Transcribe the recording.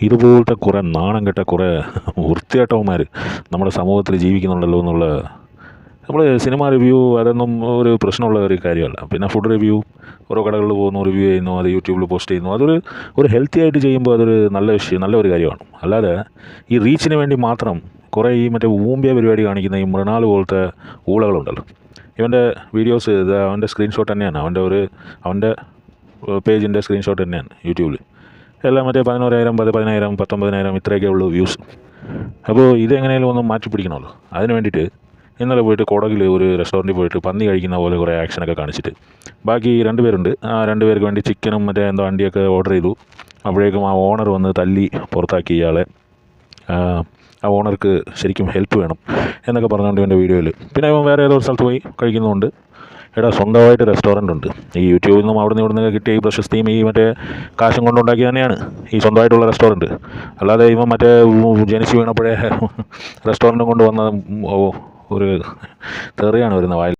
ഇതുപോലത്തെ കുറേ നാണം കെട്ട കുറേ വൃത്തികെട്ടവന്മാർ നമ്മുടെ സമൂഹത്തിൽ ജീവിക്കുന്നുണ്ടല്ലോ എന്നുള്ള. നമ്മൾ സിനിമ റിവ്യൂ അതൊന്നും ഒരു പ്രശ്നമുള്ള ഒരു കാര്യമല്ല. പിന്നെ ഫുഡ് റിവ്യൂ, ഓരോ കടകളിൽ പോകുന്നു, റിവ്യൂ ചെയ്യുന്നു, അത് യൂട്യൂബിൽ പോസ്റ്റ് ചെയ്യുന്നു. ഒരു ഹെൽത്തി ആയിട്ട് ചെയ്യുമ്പോൾ അതൊരു നല്ല വിഷയം, നല്ല ഒരു കാര്യമാണ്. അല്ലാതെ ഈ റീച്ചിന് വേണ്ടി മാത്രം കുറേ ഈ മറ്റേ ഊമ്പിയ പരിപാടി കാണിക്കുന്ന ഈ മൃണാൾ പോലത്തെ ഊളകളുണ്ടല്ലോ. ഇവൻ്റെ വീഡിയോസ് ഇത് അവൻ്റെ സ്ക്രീൻഷോട്ട് തന്നെയാണ്, അവൻ്റെ പേജിൻ്റെ സ്ക്രീൻഷോട്ട് തന്നെയാണ് യൂട്യൂബിൽ. എല്ലാം മറ്റേ 11,000, 10,000, 19,000 ഇത്രയൊക്കെ ഉള്ളൂ വ്യൂസ്. അപ്പോൾ ഇതെങ്ങനെയും ഒന്ന് മാറ്റി പിടിക്കണമല്ലോ. അതിന് വേണ്ടിയിട്ട് ഇന്നലെ പോയിട്ട് കൊടകിൽ ഒരു റെസ്റ്റോറൻറ്റിൽ പോയിട്ട് പന്നി കഴിക്കുന്ന പോലെ കുറേ ആക്ഷനൊക്കെ കാണിച്ചിട്ട്, ബാക്കി 2 പേരുണ്ട്, ആ 2 പേർക്ക് വേണ്ടി ചിക്കനും മറ്റേ എന്തോ വണ്ടിയൊക്കെ ഓർഡർ ചെയ്തു. അപ്പോഴേക്കും ആ ഓണർ വന്ന് തല്ലി പുറത്താക്കി ഇയാളെ. ആ ഓണർക്ക് ശരിക്കും ഹെൽപ്പ് വേണം എന്നൊക്കെ പറഞ്ഞുകൊണ്ട് ഇവൻ്റെ വീഡിയോയിൽ. പിന്നെ ഇവൻ വേറെ ഏതോ സ്ഥലത്ത് പോയി കഴിക്കുന്നുണ്ട്. എടാ, സ്വന്തമായിട്ട് റെസ്റ്റോറൻ്റ് ഉണ്ട്. ഈ യൂട്യൂബിൽ നിന്നും അവിടെ നിന്ന് കിട്ടിയ ഈ പ്രശസ്തിയും ഈ മറ്റേ കാശും കൊണ്ടുണ്ടാക്കി തന്നെയാണ് ഈ സ്വന്തമായിട്ടുള്ള റെസ്റ്റോറൻറ്റ്. അല്ലാതെ ഇവൻ മറ്റേ ജനിച്ച് വീണപ്പോഴേ റെസ്റ്റോറൻറ്റും കൊണ്ട് വന്ന ഒരു തെറിയാണ് വരുന്നത് വായിൽ.